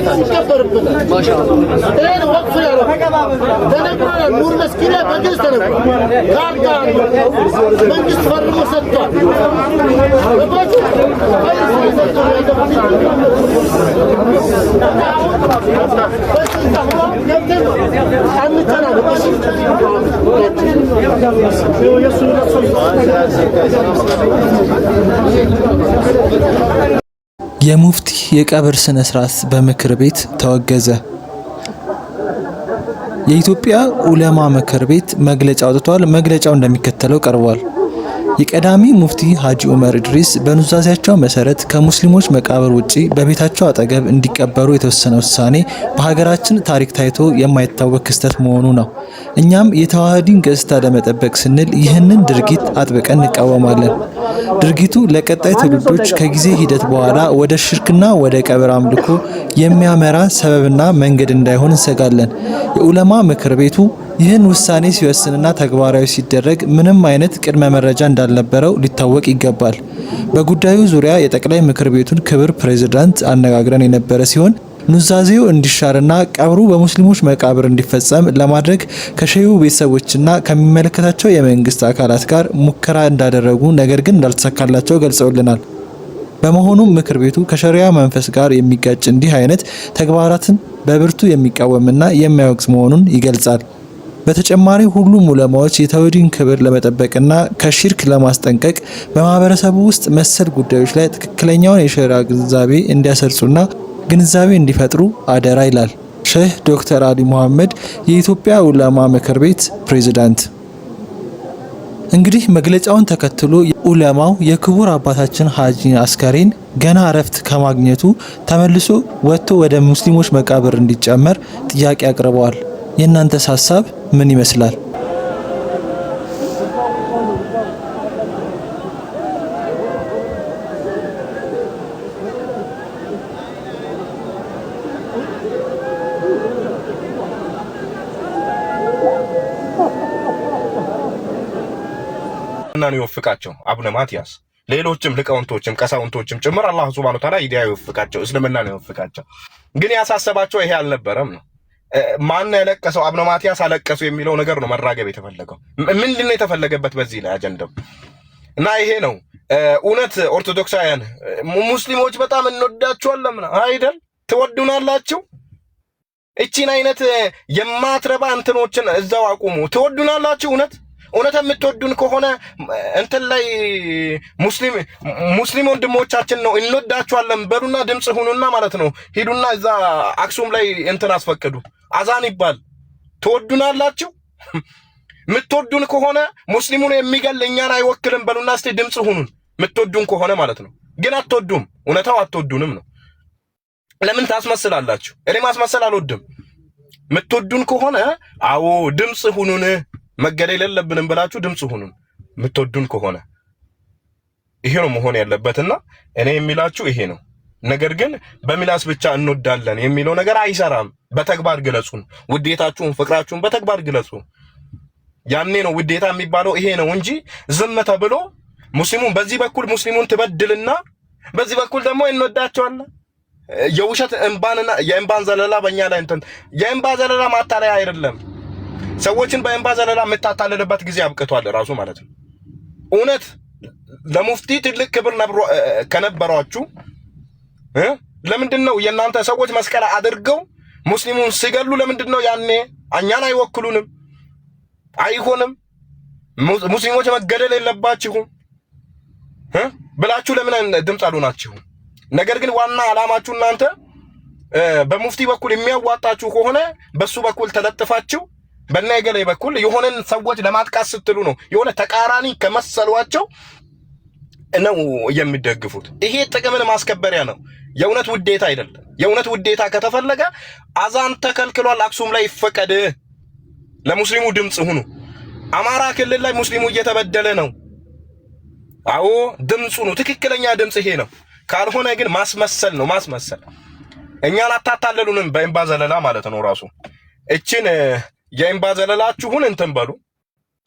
ما شاء الله. ايه وقف يا رب. تنبرنا نور مسكينة بجلس تنبر. قال من جس فرق مسطح. የሙፍቲ የቀብር ስነ ስርዓት በምክር ቤት ተወገዘ። የኢትዮጵያ ዑለማ ምክር ቤት መግለጫ አውጥቷል። መግለጫው እንደሚከተለው ቀርቧል። የቀዳሚ ሙፍቲ ሀጂ ዑመር ኢድሪስ በኑዛዜያቸው መሰረት ከሙስሊሞች መቃብር ውጪ በቤታቸው አጠገብ እንዲቀበሩ የተወሰነ ውሳኔ በሀገራችን ታሪክ ታይቶ የማይታወቅ ክስተት መሆኑ ነው። እኛም የተዋህዲን ገጽታ ለመጠበቅ ስንል ይህንን ድርጊት አጥብቀን እንቃወማለን። ድርጊቱ ለቀጣይ ትውልዶች ከጊዜ ሂደት በኋላ ወደ ሽርክና ወደ ቀብር አምልኮ የሚያመራ ሰበብና መንገድ እንዳይሆን እንሰጋለን። የዑለማ ምክር ቤቱ ይህን ውሳኔ ሲወስንና ተግባራዊ ሲደረግ ምንም አይነት ቅድመ መረጃ እንዳልነበረው ሊታወቅ ይገባል። በጉዳዩ ዙሪያ የጠቅላይ ምክር ቤቱን ክብር ፕሬዝዳንት አነጋግረን የነበረ ሲሆን ኑዛዜው እንዲሻርና ቀብሩ በሙስሊሞች መቃብር እንዲፈጸም ለማድረግ ከሸዩ ቤተሰቦችና ከሚመለከታቸው የመንግስት አካላት ጋር ሙከራ እንዳደረጉ ነገር ግን እንዳልተሳካላቸው ገልጸውልናል። በመሆኑም ምክር ቤቱ ከሸሪያ መንፈስ ጋር የሚጋጭ እንዲህ አይነት ተግባራትን በብርቱ የሚቃወምና የሚያወግዝ መሆኑን ይገልጻል። በተጨማሪ ሁሉም ዑለማዎች የተውሂድን ክብር ለመጠበቅና ከሽርክ ለማስጠንቀቅ በማህበረሰቡ ውስጥ መሰል ጉዳዮች ላይ ትክክለኛውን የሸሪዓ ግንዛቤ እንዲያሰርጹና ግንዛቤ እንዲፈጥሩ አደራ ይላል ሼህ ዶክተር አሊ መሐመድ የኢትዮጵያ ዑለማ ምክር ቤት ፕሬዝዳንት። እንግዲህ መግለጫውን ተከትሎ ዑለማው የክቡር አባታችን ሀጂ አስከሬን ገና እረፍት ከማግኘቱ ተመልሶ ወጥቶ ወደ ሙስሊሞች መቃብር እንዲጨመር ጥያቄ አቅርበዋል። የእናንተስ ሀሳብ ምን ይመስላል? እናን ይወፍቃቸው አቡነ ማትያስ ሌሎችም ሊቃውንቶችም ቀሳውንቶችም ጭምር አላህ ሱብሃነሁ ወተዓላ ሂዳያ ይወፍቃቸው፣ እስልምናን ይወፍቃቸው። ግን ያሳሰባቸው ይሄ አልነበረም ነው። ማን ያለቀሰው አቡነ ማትያስ አለቀሱ የሚለው ነገር ነው መራገብ የተፈለገው። ምንድነው የተፈለገበት በዚህ ላይ አጀንዳው? እና ይሄ ነው እውነት ኦርቶዶክሳውያን ሙስሊሞች በጣም እንወዳችኋለን አይደል? ትወዱናላችሁ። እቺን አይነት የማትረባ እንትኖችን እዛው አቁሙ። ትወዱናላችሁ። እውነት የምትወዱን ከሆነ እንትን ላይ ሙስሊም ወንድሞቻችን ነው እንወዳችኋለን በሉና ድምጽ ሁኑና ማለት ነው። ሂዱና እዛ አክሱም ላይ እንትን አስፈቅዱ፣ አዛን ይባል። ትወዱናላችሁ። የምትወዱን ከሆነ ሙስሊሙን የሚገል እኛን አይወክልም በሉና እስቲ ድምጽ ሁኑን፣ የምትወዱን ከሆነ ማለት ነው። ግን አትወዱም፣ እውነታው አትወዱንም ነው። ለምን ታስመስላላችሁ? እኔ ማስመሰል አልወድም። የምትወዱን ከሆነ አዎ ድምጽ ሁኑን፣ መገደል የለብንም ብላችሁ ድምጽ ሁኑን የምትወዱን ከሆነ። ይሄ ነው መሆን ያለበትና እኔ የሚላችሁ ይሄ ነው። ነገር ግን በሚላስ ብቻ እንወዳለን የሚለው ነገር አይሰራም። በተግባር ግለጹን፣ ውዴታችሁን፣ ፍቅራችሁን በተግባር ግለጹ። ያኔ ነው ውዴታ የሚባለው ይሄ ነው እንጂ ዝም ተብሎ ሙስሊሙን በዚህ በኩል ሙስሊሙን ትበድልና በዚህ በኩል ደግሞ እንወዳቸዋለን። የውሸት እንባንና የእንባን ዘለላ በእኛ ላይ እንትን የእንባ ዘለላ ማታለያ አይደለም። ሰዎችን በእንባ ዘለላ የምታታልልበት ጊዜ አብቅቷል ራሱ ማለት ነው። እውነት ለሙፍቲ ትልቅ ክብር ከነበሯችሁ ለምንድነው የእናንተ ሰዎች መስቀል አድርገው ሙስሊሙን ሲገሉ? ለምንድነው ያኔ እኛን አይወክሉንም? አይሆንም፣ ሙስሊሞች መገደል የለባችሁም ብላችሁ ለምን ድምጽ አልሆናችሁ? ነገር ግን ዋና አላማችሁ እናንተ በሙፍቲ በኩል የሚያዋጣችሁ ከሆነ በሱ በኩል ተለጥፋችሁ በነገሌ በኩል የሆነን ሰዎች ለማጥቃት ስትሉ ነው። የሆነ ተቃራኒ ከመሰሏቸው ነው የሚደግፉት። ይሄ ጥቅምን ማስከበሪያ ነው፣ የእውነት ውዴታ አይደለም። የእውነት ውዴታ ከተፈለገ አዛን ተከልክሏል፣ አክሱም ላይ ይፈቀድ፣ ለሙስሊሙ ድምጽ ሁኑ። አማራ ክልል ላይ ሙስሊሙ እየተበደለ ነው። አዎ ድምጽ ሁኑ። ትክክለኛ ድምጽ ይሄ ነው። ካልሆነ ግን ማስመሰል ነው፣ ማስመሰል። እኛን አታታለሉንም በእንባ ዘለላ ማለት ነው። ራሱ እቺን የእንባ ዘለላችሁን እንትን በሉ፣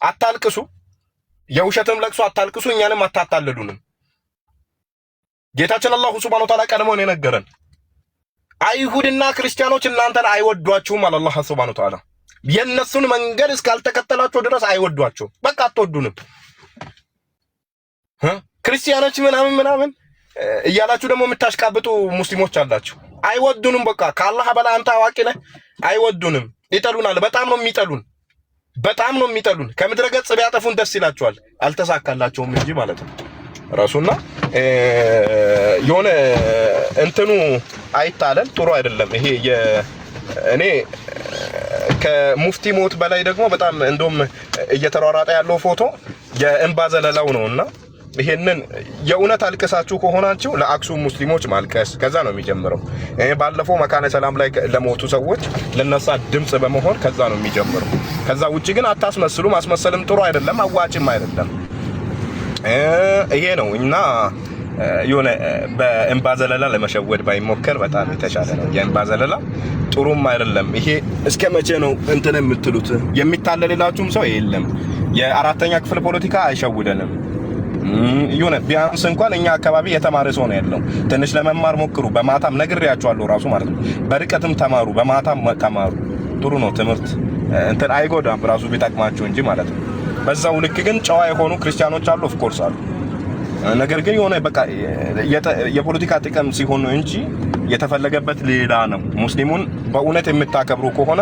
አታልቅሱ። የውሸትም ለቅሶ አታልቅሱ፣ እኛንም አታታለሉንም። ጌታችን አላሁ ሱብሃነሁ ወተዓላ ቀድሞን የነገረን አይሁድና ክርስቲያኖች እናንተን አይወዷችሁም አለ አላህ ሱብሓነሁ ወተዓላ። የነሱን መንገድ እስካልተከተላችሁ ድረስ አይወዷችሁም። በቃ አትወዱንም። ክርስቲያኖች ምናምን እያላችሁ ደግሞ የምታሽቃብጡ ሙስሊሞች አላችሁ። አይወዱንም። በቃ ከአላህ በላይ አንተ አዋቂ ነህ። አይወዱንም፣ ይጠሉናል። በጣም ነው የሚጠሉን። ከምድረ ገጽ ቢያጠፉን ደስ ይላቸዋል። አልተሳካላቸውም እንጂ ማለት ነው ራሱና የሆነ እንትኑ አይታለን ጥሩ አይደለም። ይሄ እኔ ከሙፍቲ ሞት በላይ ደግሞ በጣም እንደውም እየተሯሯጠ ያለው ፎቶ የእንባ ዘለላው ነውና ይሄንን የእውነት አልቀሳችሁ ከሆናችሁ ለአክሱም ሙስሊሞች ማልቀስ ከዛ ነው የሚጀምረው። ባለፈው መካነ ሰላም ላይ ለሞቱ ሰዎች ለነሳ ድምጽ በመሆን ከዛ ነው የሚጀምረው። ከዛ ውጪ ግን አታስመስሉ። ማስመሰልም ጥሩ አይደለም፣ አዋጭም አይደለም። ይሄ ነው እና የሆነ በእንባ ዘለላ ለመሸወድ ባይሞከር በጣም የተሻለ ነው። የእንባ ዘለላ ጥሩም አይደለም። ይሄ እስከ መቼ ነው እንትን የምትሉት? የሚታለልላችሁም ሰው የለም። የአራተኛ ክፍል ፖለቲካ አይሸውደንም። የሆነ ቢያንስ እንኳን እኛ አካባቢ የተማረ ሰው ነው ያለው። ትንሽ ለመማር ሞክሩ። በማታም ነግሬያችኋለሁ ራሱ ማለት ነው። በርቀትም ተማሩ፣ በማታም ተማሩ። ጥሩ ነው ትምህርት እንትን አይጎዳም ራሱ ቢጠቅማችሁ እንጂ ማለት ነው። በዛው ልክ ግን ጨዋ የሆኑ ክርስቲያኖች አሉ፣ ኦፍ ኮርስ አሉ። ነገር ግን የሆነ በቃ የፖለቲካ ጥቅም ሲሆን ነው እንጂ የተፈለገበት ሌላ ነው። ሙስሊሙን በእውነት የምታከብሩ ከሆነ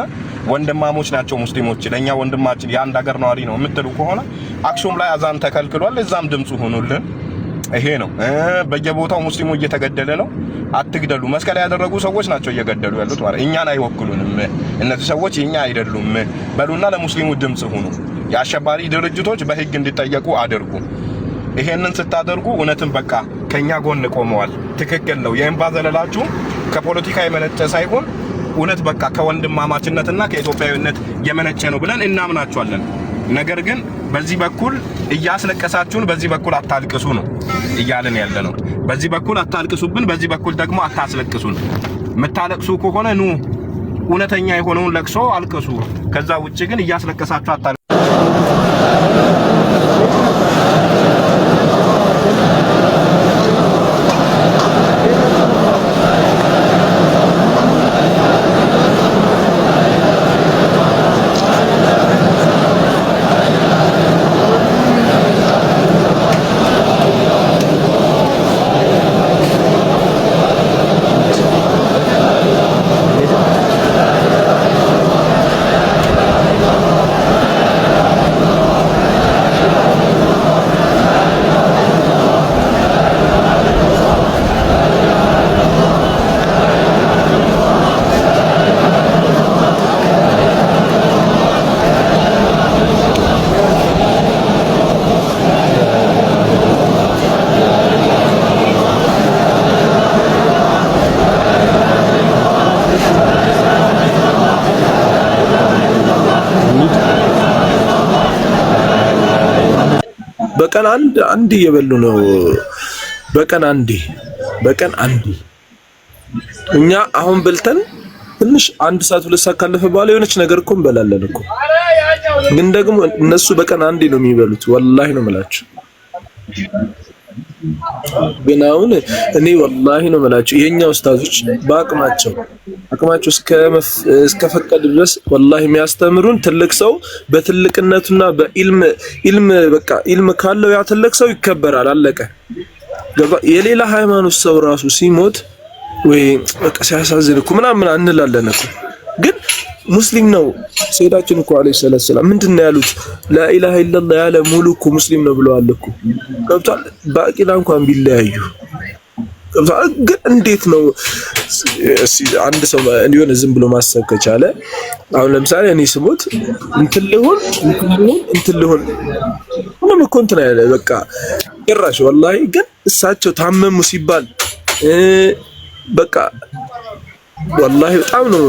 ወንድማሞች ናቸው ሙስሊሞች፣ ለኛ ወንድማችን የአንድ ሀገር ነዋሪ ነው የምትሉ ከሆነ አክሱም ላይ አዛን ተከልክሏል፣ እዛም ድምፁ ሆኑልን። ይሄ ነው። በየቦታው ሙስሊሙ እየተገደለ ነው። አትግደሉ። መስቀል ያደረጉ ሰዎች ናቸው እየገደሉ ያሉት ማለት እኛን አይወክሉንም። እነዚህ ሰዎች የኛ አይደሉም በሉና ለሙስሊሙ ድምፅ ሆኑ። የአሸባሪ ድርጅቶች በህግ እንዲጠየቁ አድርጉ። ይሄንን ስታደርጉ እውነትም በቃ ከኛ ጎን ቆመዋል። ትክክል ነው። የእንባ ዘለላችሁ ከፖለቲካ የመነጨ ሳይሆን እውነት በቃ ከወንድማማችነትና ከኢትዮጵያዊነት የመነጨ ነው ብለን እናምናችኋለን። ነገር ግን በዚህ በኩል እያስለቀሳችሁን በዚህ በኩል አታልቅሱ ነው እያልን ያለ ነው። በዚህ በኩል አታልቅሱብን፣ በዚህ በኩል ደግሞ አታስለቅሱን። የምታለቅሱ ከሆነ ኑ እውነተኛ የሆነውን ለቅሶ አልቅሱ። ከዛ ውጪ ግን እያስለቀሳችሁ አታልቅሱ። በቀን አንድ እየበሉ ነው። በቀን አንዴ እኛ አሁን በልተን ትንሽ 1 ሰዓት 2 ሰዓት ካለፈ በኋላ የሆነች ነገር እኮ እንበላለን እኮ። ግን ደግሞ እነሱ በቀን አንዴ ነው የሚበሉት። ወላሂ ነው የምላችሁ። ግን አሁን እኔ ወላሂ ነው የምላችሁ የኛ ኡስታዞች በአቅማቸው እስከፈቀደ ድረስ ወላሂ የሚያስተምሩን ትልቅ ሰው በትልቅነቱና በኢልም በቃ ኢልም ካለው ያ ትልቅ ሰው ይከበራል። አለቀ። የሌላ ሃይማኖት ሰው ራሱ ሲሞት ወይ በቃ ሲያሳዝን እኮ ምናምን እንላለን እኮ። ግን ሙስሊም ነው ሰይዳችን እኮ አለይሂ ሰላም ምንድነው ያሉት? ላኢላሃ ኢላላህ ያለ ሙሉ እኮ ሙስሊም ነው ብለዋል እኮ። ገብቷል። በአቂዳ እንኳን ቢለያዩ ገብቷል። ግን እንዴት ነው አንድ ሰው እንዲሆን ዝም ብሎ ማሰብ ከቻለ? አሁን ለምሳሌ እኔ ስሞት እንትን ልሆን ምንም እኮ እንትን ያለ በቃ ጭራሽ ወላሂ። ግን እሳቸው ታመሙ ሲባል በቃ ወላሂ በጣም ነው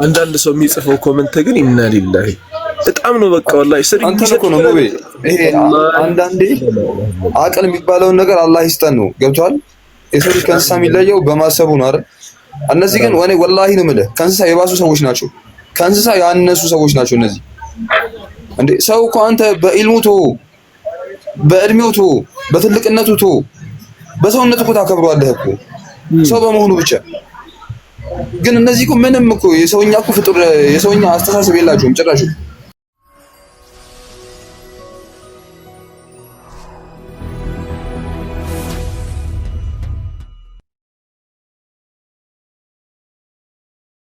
አንዳንድ ሰው የሚጽፈው ኮሜንት ግን ኢና ሊላሂ በጣም ነው በቃ ወላሂ ስሪ አንተ እኮ ነው ነው ይሄ አንዳንዴ አቅል የሚባለውን ነገር አላህ ይስጠን ነው። ገብቷል። የሰው ልጅ ከእንስሳ የሚለየው በማሰቡ ነው አይደል? እነዚህ ግን ወኔ ወላሂ ነው የምልህ ከእንስሳ የባሱ ሰዎች ናቸው። ከእንስሳ ያነሱ ሰዎች ናቸው እነዚህ። እንዴ ሰው እኮ አንተ በኢልሙ በእድሜው በትልቅነቱ በሰውነቱ እኮ ታከብረዋለህ እኮ ሰው በመሆኑ ብቻ ግን እነዚህ እኮ ምንም እኮ የሰውኛ እኮ ፍጡር የሰውኛ አስተሳሰብ የላቸውም ጭራሽ።